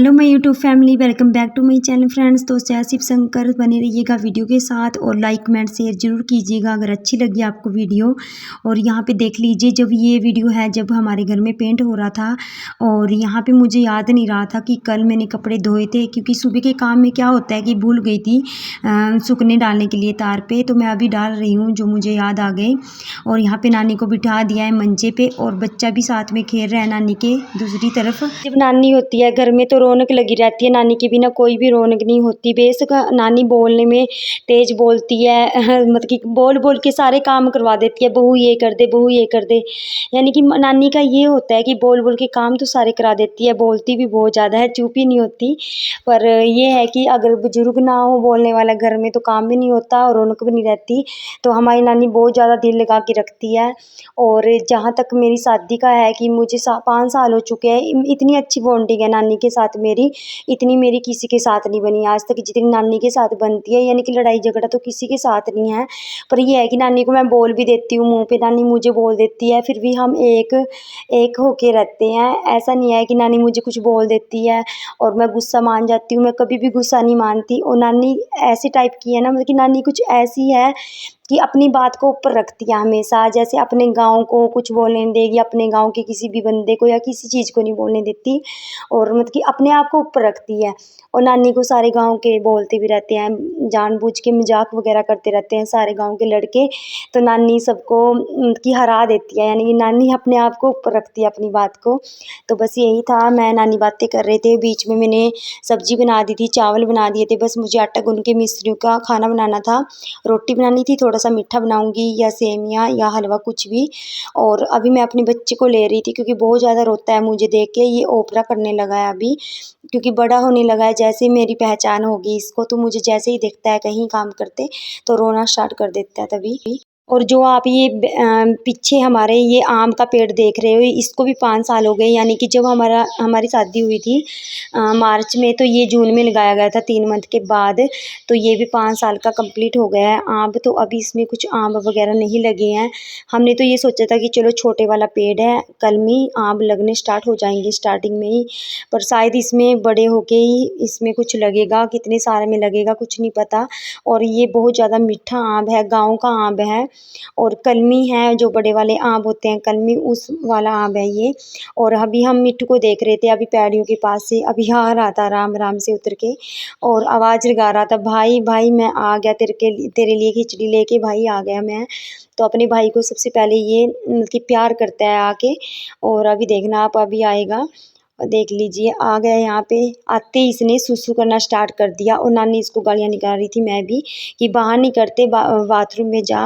Hello my YouTube family, welcome back to my channel friends. तो जय शिव शंकर, बने रहिएगा वीडियो के साथ और लाइक कमेंट शेयर जरूर कीजिएगा अगर अच्छी लगी आपको वीडियो। और यहाँ पे देख लीजिए, जब ये वीडियो है जब हमारे घर में पेंट हो रहा था और यहाँ पे मुझे याद नहीं रहा था कि कल मैंने कपड़े धोए थे, क्योंकि सुबह के काम में क्या होता है कि भूल गई थी सूखने डालने के लिए तार पे। तो मैं अभी डाल रही हूँ जो मुझे याद आ गए। और यहाँ पे नानी को बिठा दिया है मंचे पे और बच्चा भी साथ में खेल रहा है नानी के दूसरी तरफ। जब नानी होती है घर में तो रौनक लगी रहती है, नानी के बिना कोई भी रौनक नहीं होती। बेशक नानी बोलने में तेज बोलती है मतलब कि बोल बोल के सारे काम करवा देती है, बहू ये कर दे, बहू ये कर दे। यानी कि नानी का ये होता है कि बोल बोल के काम तो सारे करा देती है, बोलती भी बहुत ज़्यादा है, चुप ही नहीं होती। पर ये है कि अगर बुजुर्ग ना हो बोलने वाला घर में तो काम भी नहीं होता और रौनक भी नहीं रहती। तो हमारी नानी बहुत ज़्यादा दिल लगा के रखती है। और जहाँ तक मेरी शादी का है कि मुझे 5 साल हो चुके हैं, इतनी अच्छी बॉन्डिंग है नानी के साथ मेरी, इतनी मेरी किसी के साथ नहीं बनी आज तक जितनी नानी के साथ बनती है। यानी कि लड़ाई झगड़ा तो किसी के साथ नहीं है, पर ये है कि नानी को मैं बोल भी देती हूँ मुँह पे, नानी मुझे बोल देती है, फिर भी हम एक होके रहते हैं। ऐसा नहीं है कि नानी मुझे कुछ बोल देती है और मैं गुस्सा मान जाती हूँ, मैं कभी भी गुस्सा नहीं मानती। और नानी ऐसी टाइप की है ना, मतलब कि नानी कुछ ऐसी है कि अपनी बात को ऊपर रखती है हमेशा। जैसे अपने गाँव को कुछ बोलने नहीं देगी, अपने गाँव के किसी भी बंदे को या किसी चीज़ को नहीं बोलने देती, और मतलब कि अपने आप को ऊपर रखती है। और नानी को सारे गाँव के बोलते भी रहते हैं, जानबूझ के मजाक वगैरह करते रहते हैं सारे गाँव के लड़के। तो नानी सबको कि हरा देती है, यानी कि नानी अपने आप को ऊपर रखती है अपनी बात को। तो बस यही था, मैं नानी बातें कर रहे थे, बीच में मैंने सब्जी बना दी थी, चावल बना दिए थे, बस मुझे आटा गूँध के मिस्रियों का खाना बनाना था। रोटी बनानी थी, थोड़ा सा मीठा बनाऊंगी या सेमिया या हलवा कुछ भी। और अभी मैं अपने बच्चे को ले रही थी क्योंकि बहुत ज़्यादा रोता है मुझे देख के, ये ओपरा करने लगा है अभी, क्योंकि बड़ा होने लगा है। जैसे ही मेरी पहचान होगी इसको, तो मुझे जैसे ही दिखता है कहीं काम करते तो रोना स्टार्ट कर देता है तभी। और जो आप ये पीछे हमारे ये आम का पेड़ देख रहे हो, इसको भी 5 साल हो गए। यानी कि जब हमारी शादी हुई थी मार्च में, तो ये जून में लगाया गया था 3 मंथ के बाद। तो ये भी 5 साल का कंप्लीट हो गया है आम। तो अभी इसमें कुछ आम वगैरह नहीं लगे हैं। हमने तो ये सोचा था कि चलो छोटे वाला पेड़ है, कलमी आम लगने स्टार्ट हो जाएंगे स्टार्टिंग में ही, पर शायद इसमें बड़े होके ही इसमें कुछ लगेगा, कितने सारे में लगेगा कुछ नहीं पता। और ये बहुत ज़्यादा मीठा आम है, गाँव का आम है। और कलमी है, जो बड़े वाले आम होते हैं कलमी, उस वाला आम है ये। और अभी हम मिट्टू को देख रहे थे, अभी पैड़ियों के पास से अभी आ रहा था आराम आराम से उतर के, और आवाज़ लगा रहा था, भाई भाई मैं आ गया तेरे लिए खिचड़ी लेके, भाई आ गया मैं। तो अपने भाई को सबसे पहले ये मतलब कि प्यार करता है आके। और अभी देखना आप, अभी आएगा, देख लीजिए आ गया। यहाँ पे आते ही इसने सुसु करना स्टार्ट कर दिया और नानी इसको गालियाँ निकाल रही थी, मैं भी, कि बाहर नहीं करते, बाथरूम में जा।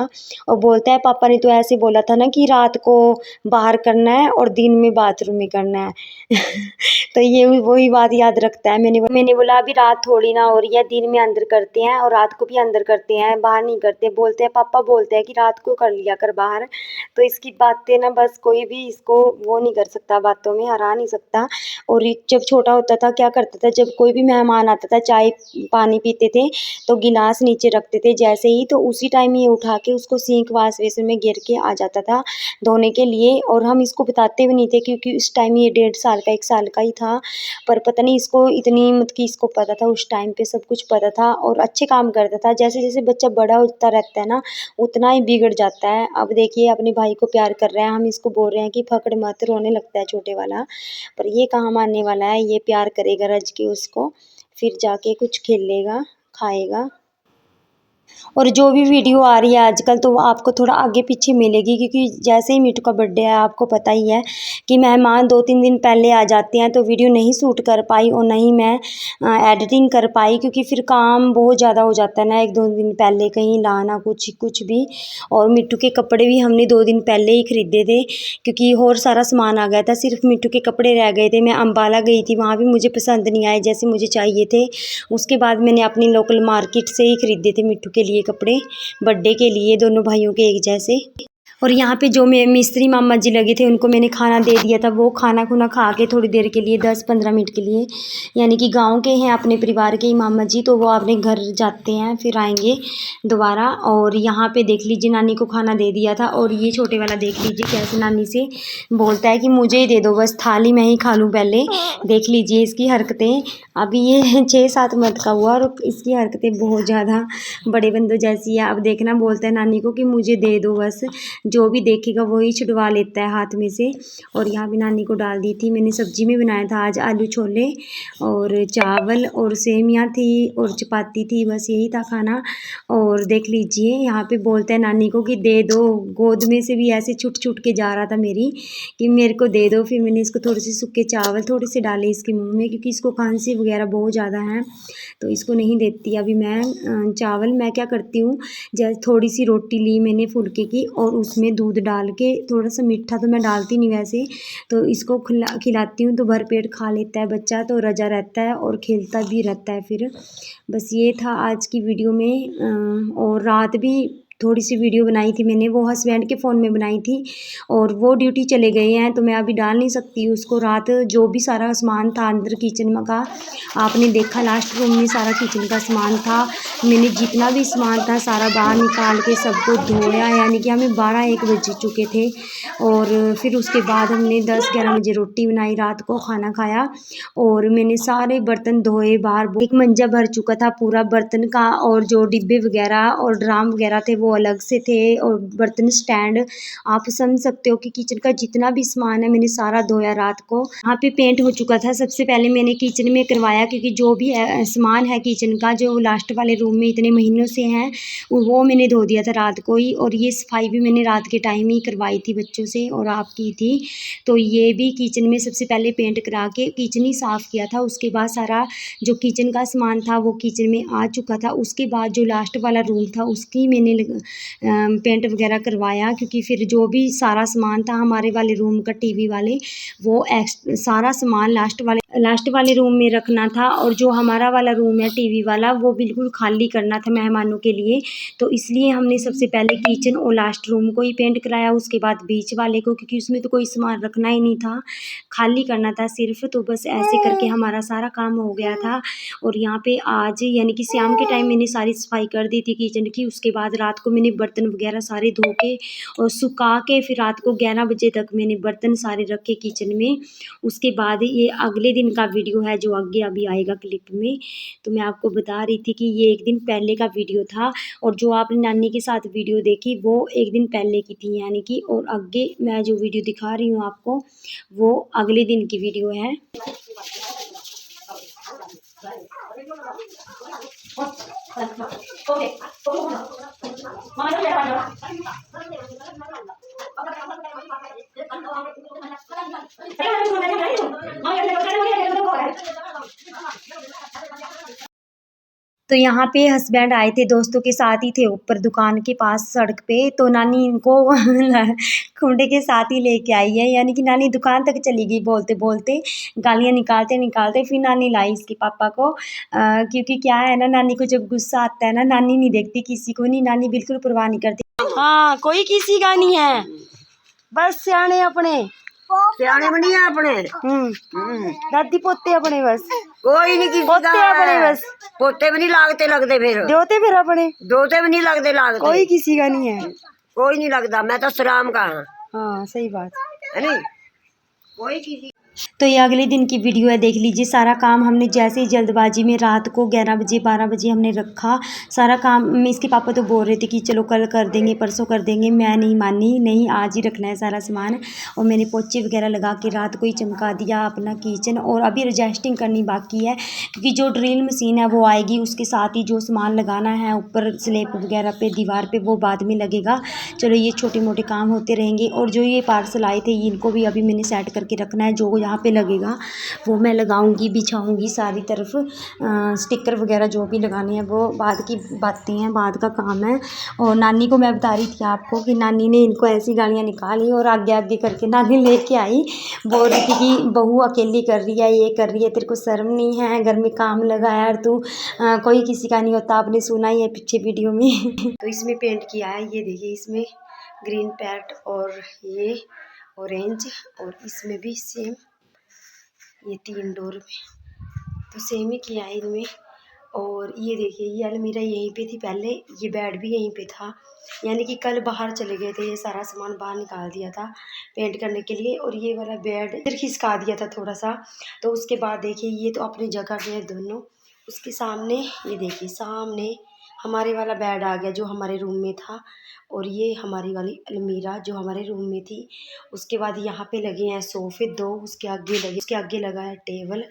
और बोलता है पापा ने तो ऐसे बोला था ना कि रात को बाहर करना है और दिन में बाथरूम में करना है तो ये वही बात याद रखता है। मैंने बोला अभी रात थोड़ी ना हो रही है, दिन में अंदर करते हैं और रात को भी अंदर करते हैं, बाहर नहीं करते। बोलते हैं पापा, बोलते हैं कि रात को कर लिया कर बाहर। तो इसकी बातें ना, बस कोई भी इसको वो नहीं कर सकता, बातों में हरा नहीं सकता। और ये जब छोटा होता था क्या करता था, जब कोई भी मेहमान आता था, चाय पानी पीते थे तो गिलास नीचे रखते थे जैसे ही, तो उसी टाइम ये उठा के उसको सिंक वाश बेसिन में गिर के आ जाता था धोने के लिए। और हम इसको बताते भी नहीं थे क्योंकि उस टाइम ये 1.5 साल का 1 साल का ही था। पर पता नहीं इसको इतनी मतलब कि इसको पता था, उस टाइम पे सब कुछ पता था और अच्छे काम करता था। जैसे जैसे बच्चा बड़ा होता रहता है ना, उतना ही बिगड़ जाता है। अब देखिए अपने भाई को प्यार कर रहा है, हम इसको बोल रहे हैं कि पकड़ मत, रोने लगता है छोटे वाला। पर ये कहाँ मानने वाला है, ये प्यार करेगा रज के उसको, फिर जाके कुछ खेलेगा खाएगा। और जो भी वीडियो आ रही है आजकल तो वो आपको थोड़ा आगे पीछे मिलेगी, क्योंकि जैसे ही मिट्टू का बर्थडे है, आपको पता ही है कि मेहमान 2-3 दिन पहले आ जाते हैं। तो वीडियो नहीं शूट कर पाई और नहीं मैं एडिटिंग कर पाई, क्योंकि फिर काम बहुत ज़्यादा हो जाता है ना 1-2 दिन पहले कहीं लाना कुछ भी। और मिट्टू के कपड़े भी हमने 2 दिन पहले ही खरीदे थे, क्योंकि और सारा सामान आ गया था, सिर्फ मिट्टू के कपड़े रह गए थे। मैं अम्बाला गई थी, वहाँ भी मुझे पसंद नहीं आए जैसे मुझे चाहिए थे। उसके बाद मैंने अपनी लोकल मार्केट से ही खरीदे थे मिट्टू के लिए कपड़े, बर्थडे के लिए, दोनों भाइयों के एक जैसे। और यहाँ पे जो मैं मिस्त्री मामा जी लगे थे उनको मैंने खाना दे दिया था। वो खाना खुना खा के थोड़ी देर के लिए 10-15 मिनट के लिए, यानी कि गांव के हैं अपने परिवार के ही मामा जी, तो वो अपने घर जाते हैं फिर आएंगे दोबारा। और यहाँ पे देख लीजिए नानी को खाना दे दिया था। और ये छोटे वाला देख लीजिए कैसे नानी से बोलता है कि मुझे ही दे दो, बस थाली मैं ही खा लूँ पहले। देख लीजिए इसकी हरकतें। अभी ये 6-7 मंथ का हुआ और इसकी हरकतें बहुत ज़्यादा बड़े बंदों जैसी है। अब देखना बोलता है नानी को कि मुझे दे दो बस, जो भी देखेगा वही छुड़वा लेता है हाथ में से। और यहाँ भी नानी को डाल दी थी। मैंने सब्जी में बनाया था आज आलू छोले और चावल और सेमियाँ थी और चपाती थी, बस यही था खाना। और देख लीजिए यहाँ पे बोलता है नानी को कि दे दो, गोद में से भी ऐसे छुट छुट के जा रहा था मेरी कि मेरे को दे दो। फिर मैंने इसको थोड़े से सूखे चावल थोड़े से डाले इसके मुंह में, क्योंकि इसको खांसी वगैरह बहुत ज़्यादा है तो इसको नहीं देती अभी मैं चावल। मैं क्या करती हूँ, जैसे थोड़ी सी रोटी ली मैंने फुल्के की और उसमें दूध डाल के, थोड़ा सा मीठा तो मैं डालती नहीं वैसे, तो इसको खिलाती हूँ तो भरपेट खा लेता है बच्चा, तो रजा रहता है और खेलता भी रहता है फिर। बस ये था आज की वीडियो में। और रात भी थोड़ी सी वीडियो बनाई थी मैंने, वो हस्बैंड के फ़ोन में बनाई थी और वो ड्यूटी चले गए हैं तो मैं अभी डाल नहीं सकती उसको। रात जो भी सारा सामान था अंदर किचन में का, आपने देखा लास्ट रूम में सारा किचन का सामान था। मैंने जितना भी सामान था सारा बाहर निकाल के सबको धोया, यानी कि हमें 12-1 बज चुके थे। और फिर उसके बाद हमने 10-11 बजे रोटी बनाई, रात को खाना खाया और मैंने सारे बर्तन धोए बाहर। एक मंजा भर चुका था पूरा बर्तन का, और जो डिब्बे वगैरह और ड्राम वगैरह थे वो अलग से थे, और बर्तन स्टैंड, आप समझ सकते हो कि किचन का जितना भी सामान है मैंने सारा धोया रात को। यहाँ पे पेंट हो चुका था, सबसे पहले मैंने किचन में करवाया, क्योंकि जो भी सामान है किचन का जो लास्ट वाले रूम में इतने महीनों से हैं वो मैंने धो दिया था रात को ही। और ये सफाई भी मैंने रात के टाइम ही करवाई थी बच्चों से और आप की थी। तो ये भी किचन में सबसे पहले पेंट करा के किचन ही साफ़ किया था। उसके बाद सारा जो किचन का सामान था वो किचन में आ चुका था। उसके बाद जो लास्ट वाला रूम था उसकी मैंने पेंट वगैरह करवाया, क्योंकि फिर जो भी सारा सामान था हमारे वाले रूम का टीवी वाले, वो सारा सामान लास्ट वाले रूम में रखना था। और जो हमारा वाला रूम है टीवी वाला वो बिल्कुल खाली करना था मेहमानों के लिए, तो इसलिए हमने सबसे पहले किचन और लास्ट रूम को ही पेंट कराया, उसके बाद बीच वाले को, क्योंकि उसमें तो कोई सामान रखना ही नहीं था, खाली करना था सिर्फ। तो बस ऐसे करके हमारा सारा काम हो गया था। और यहाँ पे आज यानी कि शाम के टाइम मैंने सारी सफाई कर दी थी किचन की। उसके बाद रात को मैंने बर्तन वगैरह सारे धो के और सुखा के फिर रात को 11 बजे तक मैंने बर्तन सारे रखे किचन में। उसके बाद ये अगले दिन का वीडियो है जो आगे अभी आएगा क्लिप में। तो मैं आपको बता रही थी कि ये एक दिन पहले का वीडियो था, और जो आपने नानी के साथ वीडियो देखी वो एक दिन पहले की थी यानी कि। और आगे मैं जो वीडियो दिखा रही हूँ आपको वो अगले दिन की वीडियो है। तो यहाँ पे हस्बैंड आए थे, दोस्तों के साथ ही थे, ऊपर दुकान के पास सड़क पे। तो नानी इनको खुंडे के साथ ही लेके आई है, यानी कि नानी दुकान तक चली गई बोलते बोलते, गालियाँ निकालते निकालते। फिर नानी लाई इसके पापा को, क्योंकि क्या है ना, नानी को जब गुस्सा आता है ना, नानी नहीं देखती किसी को, नहीं, नानी बिल्कुल परवाह नहीं करती। हाँ, कोई किसी का नहीं है, बस सियाने अपने, सियाने बनी है अपने। दादी पोते अपने, बस कोई नहीं किसी पोते का अपने, बस पोते भी नहीं लगते फिर दोते फिर अपने, दोते भी नहीं लगते कोई किसी का नहीं है, कोई नहीं लगता। मैं तो सराम का हाँ। हाँ सही बात है नहीं, कोई किसी। तो ये अगले दिन की वीडियो है, देख लीजिए। सारा काम हमने जैसे ही जल्दबाजी में रात को 11 बजे 12 बजे हमने रखा सारा काम। इसके पापा तो बोल रहे थे कि चलो कल कर देंगे, परसों कर देंगे, मैं नहीं मानी, नहीं आज ही रखना है सारा सामान। और मैंने पोचे वगैरह लगा के रात को ही चमका दिया अपना किचन। और अभी एडजस्टिंग करनी बाकी है, क्योंकि जो ड्रिल मशीन है वो आएगी, उसके साथ ही जो सामान लगाना है ऊपर स्लैब वगैरह पे, दीवार पे, वो बाद में लगेगा। चलो ये छोटे मोटे काम होते रहेंगे। और जो ये पार्सल आए थे इनको भी अभी मैंने सेट करके रखना है, जो यहाँ पे लगेगा वो मैं लगाऊंगी, बिछाऊंगी सारी तरफ। स्टिकर वगैरह जो भी लगाने हैं वो बाद की बातें हैं, बाद का काम है। और नानी को मैं बता रही थी आपको कि नानी ने इनको ऐसी गालियाँ निकाली और आगे आगे करके नानी लेके आई, बोल रही थी कि बहू अकेली कर रही है, ये कर रही है, तेरे को शर्म नहीं है, घर में काम लगा है, और तू कोई किसी का नहीं होता। आपने सुना ही है पीछे वीडियो में। तो इसमें पेंट किया है, ये देखिए, इसमें ग्रीन पैट और ये ऑरेंज, और इसमें भी सेम, ये 3 डोर में तो सेम ही किया है इनमें। और ये देखिए ये अलमीरा यहीं पे थी पहले, ये बेड भी यहीं पे था, यानी कि कल बाहर चले गए थे, ये सारा सामान बाहर निकाल दिया था पेंट करने के लिए। और ये वाला बेड इधर खिसका दिया था थोड़ा सा। तो उसके बाद देखिए ये तो अपनी जगह पे है दोनों। उसके सामने ये देखिए सामने हमारे वाला बेड आ गया जो हमारे रूम में था, और ये हमारी वाली अलमीरा जो हमारे रूम में थी। उसके बाद यहाँ पे लगे हैं सोफे 2, उसके आगे लगा है टेबल,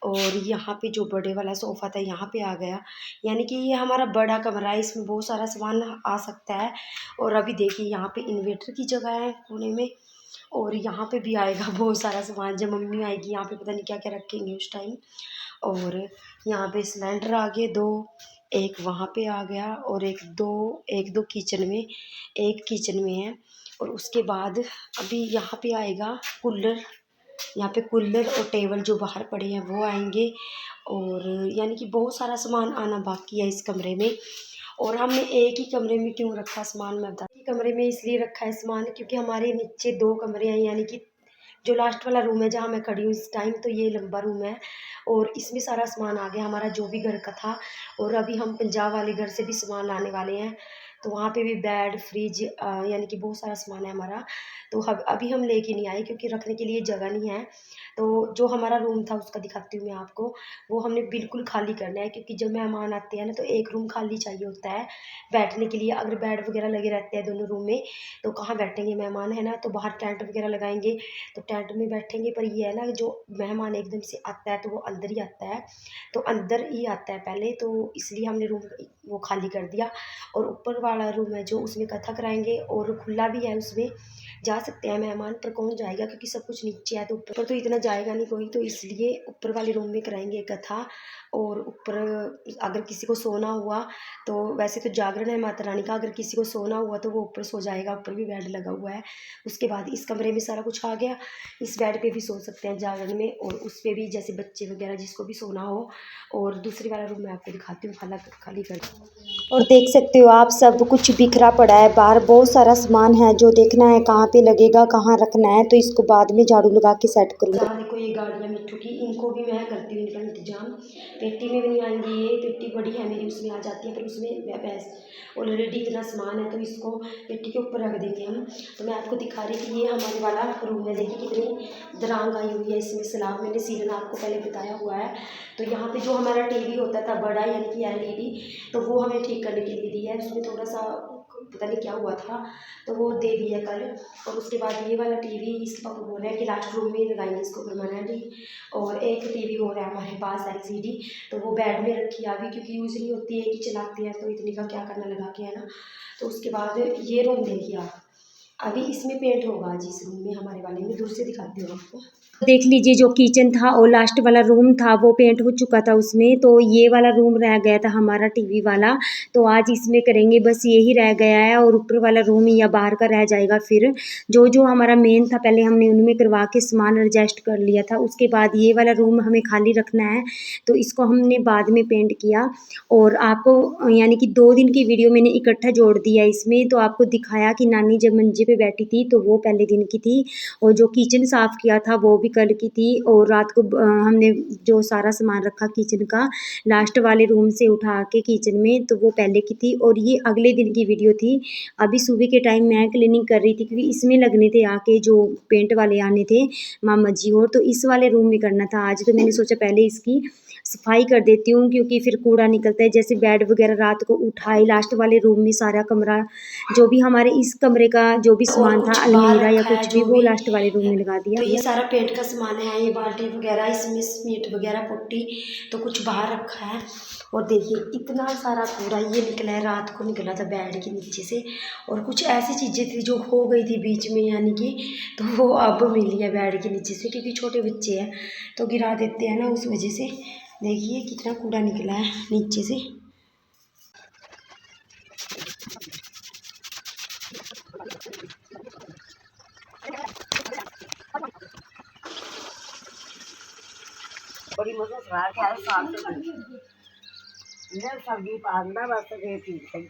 और यहाँ पे जो बड़े वाला सोफ़ा था यहाँ पे आ गया, यानी कि ये हमारा बड़ा कमरा है, इसमें बहुत सारा सामान आ सकता है। और अभी देखिए यहाँ पे इन्वर्टर की जगह है कोने में, और यहाँ पे भी आएगा बहुत सारा सामान, जब मम्मी आएगी यहाँ पे पता नहीं क्या क्या रखेंगे उस टाइम। और यहाँ पे सिलेंडर आ गए 2, एक वहाँ पे आ गया, और एक दो किचन में है। और उसके बाद अभी यहाँ पे आएगा कूलर, यहाँ पे कूलर और टेबल जो बाहर पड़े हैं वो आएंगे। और यानी कि बहुत सारा सामान आना बाकी है इस कमरे में। और हमने एक ही कमरे में क्यों रखा सामान, मैं बता, एक ही कमरे में इसलिए रखा है सामान क्योंकि हमारे नीचे 2 कमरे हैं, यानी कि जो लास्ट वाला रूम है जहाँ मैं खड़ी हूँ इस टाइम, तो ये लंबा रूम है और इसमें सारा सामान आ गया हमारा जो भी घर का था। और अभी हम पंजाब वाले घर से भी सामान लाने वाले हैं, तो वहाँ पे भी बेड फ्रिज यानी कि बहुत सारा सामान है हमारा। तो अभी हम लेके नहीं आए क्योंकि रखने के लिए जगह नहीं है। तो जो हमारा रूम था उसका दिखाती हूँ मैं आपको, वो हमने बिल्कुल खाली करना है क्योंकि जब मेहमान आते हैं ना तो एक रूम खाली चाहिए होता है बैठने के लिए। अगर बेड वगैरह लगे रहते हैं दोनों रूम में तो कहाँ बैठेंगे मेहमान, है ना, तो बाहर टेंट वगैरह लगाएंगे तो टेंट में बैठेंगे। पर ये है ना जो मेहमान एकदम से आता है तो वो अंदर ही आता है, तो अंदर ही आता है पहले, तो इसलिए हमने रूम वो खाली कर दिया। और ऊपर वाला रूम है जो उसमें कथा कराएंगे और खुला भी है, उसमें जा सकते हैं मेहमान, पर कौन जाएगा क्योंकि सब कुछ नीचे है, तो ऊपर तो इतना जाएगा नहीं कोई, तो इसलिए ऊपर वाले रूम में कराएंगे कथा। और ऊपर अगर किसी को सोना हुआ तो वैसे तो जागरण है माता रानी का, अगर किसी को सोना हुआ तो वो ऊपर सो जाएगा, ऊपर भी बेड लगा हुआ है। उसके बाद इस कमरे में सारा कुछ आ गया, इस बेड पे भी सो सकते हैं जागरण में, और उस पर भी जैसे बच्चे वगैरह जिसको भी सोना हो। और दूसरी वाला रूम मैं आपको दिखाती हूँ, खाली कर। और देख सकते हो आप सब कुछ बिखरा पड़ा है बाहर, बहुत सारा सामान है जो देखना है कहाँ पे लगेगा कहाँ रखना है, तो इसको बाद में झाड़ू लगा के सेट करूँगा। देखो ये गाड़ियाँ मिट्टू की, इनको भी मैं करती हूँ इनका इंतजाम, पेटी में भी नहीं आएंगी, ये पेटी बड़ी है मेरी उसमें आ जाती है, पर उसमें भैंस ऑलरेडी इतना सामान है तो इसको पेटी के ऊपर रख देंगे हम। तो मैं आपको दिखा रही थी ये हमारे वाला रूम है, देखिए कितनी दरांग आई हुई है इसमें स्लैब, मैंने सीलन आपको पहले बताया हुआ है। तो यहाँ पे जो हमारा टीवी होता था बड़ा यानी कि एलईडी, तो वो हमें ठीक करने के लिए दिया है, उसमें थोड़ा सा पता नहीं क्या हुआ था तो वो दे दिया कल। और उसके बाद ये वाला टीवी इसके पापा बोल रहे हैं कि लास्ट रूम में लगाएंगे इसको परमानेंटली। और एक टीवी और है हमारे पास एलसीडी, तो वो बेड में रखी है अभी क्योंकि यूज़ नहीं होती है कि चलाते हैं तो इतनी का क्या करना लगा के, है ना। तो उसके बाद ये रूम देखिए आप, अभी इसमें पेंट होगा आज इस रूम में हमारे वाले में, दूर से दिखाती हूँ आपको। देख लीजिए जो किचन था और लास्ट वाला रूम था वो पेंट हो चुका था उसमें, तो ये वाला रूम रह गया था हमारा टीवी वाला, तो आज इसमें करेंगे, बस यही रह गया है। और ऊपर वाला रूम या बाहर का रह जाएगा, फिर जो जो हमारा मेन था पहले हमने उनमें करवा के सामान एडजस्ट कर लिया था। उसके बाद ये वाला रूम हमें खाली रखना है, तो इसको हमने बाद में पेंट किया। और आपको यानी कि 2 दिन की वीडियो मैंने इकट्ठा जोड़ दिया इसमें, तो आपको दिखाया कि नानी जब मंजे पे बैठी थी तो वो पहले दिन की थी, और जो किचन साफ़ किया था वो भी कल की थी। और रात को हमने जो सारा सामान रखा किचन का लास्ट वाले रूम से उठा के किचन में, तो वो पहले की थी। और ये अगले दिन की वीडियो थी, अभी सुबह के टाइम मैं क्लीनिंग कर रही थी क्योंकि इसमें लगने थे आके जो पेंट वाले आने थे मामा जी, और तो इस वाले रूम में करना था आज, तो मैंने सोचा पहले इसकी सफाई कर देती हूँ क्योंकि फिर कूड़ा निकलता है, जैसे बेड वगैरह रात को उठाए लास्ट वाले रूम में सारा कमरा जो भी हमारे इस कमरे का जो भी सामान था अलमीरा या कुछ भी वो लास्ट वाले रूम में लगा दिया। तो ये सारा पेंट का सामान है, ये बाल्टी वगैरह इसमें सीमेंट वगैरह पुट्टी तो कुछ बाहर रखा है। और देखिए इतना सारा कूड़ा ये निकला है, रात को निकला था बेड के नीचे से, और कुछ ऐसी चीज़ें थी जो हो गई थी बीच में यानी कि, तो वो अब मिली है बेड के नीचे से क्योंकि छोटे बच्चे हैं तो गिरा देते हैं ना, उस वजह से देखिए कितना कूड़ा निकला है नीचे से। बड़ी मुझे सवाल क्या है साफ से इधर सब्जी पाना बस ये ठीक है।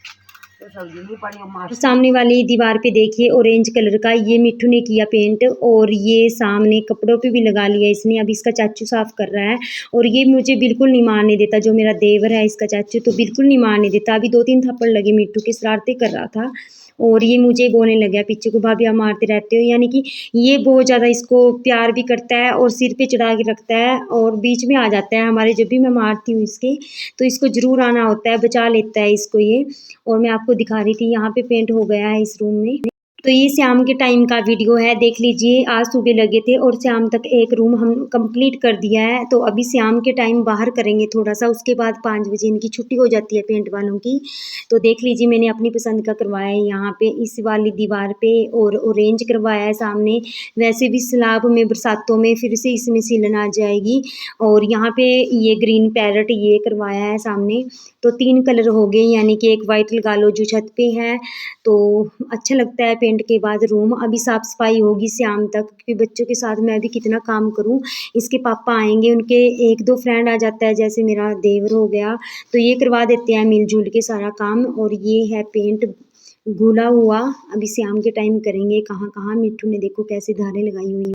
तो सब्जी नहीं पड़ी और मार। सामने वाली दीवार पे देखिए ऑरेंज कलर का ये मिट्ठू ने किया पेंट, और ये सामने कपड़ों पे भी लगा लिया इसने। अब इसका चाचू साफ कर रहा है, और ये मुझे बिल्कुल नहीं मारने देता, जो मेरा देवर है इसका चाचू, तो बिल्कुल नहीं मारने देता। अभी 2-3 थप्पड़ लगे मिट्ठू के, शरारतें कर रहा था और ये मुझे बोलने लग गया पीछे को, भाभी आप मारते रहते हो। यानी कि ये बहुत ज़्यादा इसको प्यार भी करता है और सिर पे चढ़ा के रखता है, और बीच में आ जाता है हमारे, जब भी मैं मारती हूँ इसके तो इसको ज़रूर आना होता है, बचा लेता है इसको ये। और मैं आपको दिखा रही थी यहाँ पे पेंट हो गया है इस रूम में। तो ये शाम के टाइम का वीडियो है, देख लीजिए। आज सुबह लगे थे और शाम तक एक रूम हम कंप्लीट कर दिया है। तो अभी शाम के टाइम बाहर करेंगे थोड़ा सा, उसके बाद 5 बजे इनकी छुट्टी हो जाती है पेंट वालों की। तो देख लीजिए मैंने अपनी पसंद का करवाया है यहाँ पे इस वाली दीवार पे, और ऑरेंज करवाया है सामने। वैसे भी स्लैब में बरसातों में फिर से इसमें सिलन आ जाएगी। और यहाँ पे ये ग्रीन पैरट ये करवाया है सामने। तो 3 कलर हो गए, यानी कि एक वाइट लगा लो जो छत पे है। तो अच्छा लगता है पेंट के बाद रूम। अभी साफ सफाई होगी शाम तक, क्योंकि बच्चों के साथ मैं भी कितना काम करूं। इसके पापा आएंगे, उनके 1-2 फ्रेंड आ जाता है, जैसे मेरा देवर हो गया, तो ये करवा देते हैं मिलजुल के सारा काम। और ये है पेंट घुला हुआ, अभी शाम के टाइम करेंगे। कहाँ कहाँ मिट्ठू ने देखो कैसे धारें लगाई हुई हैं।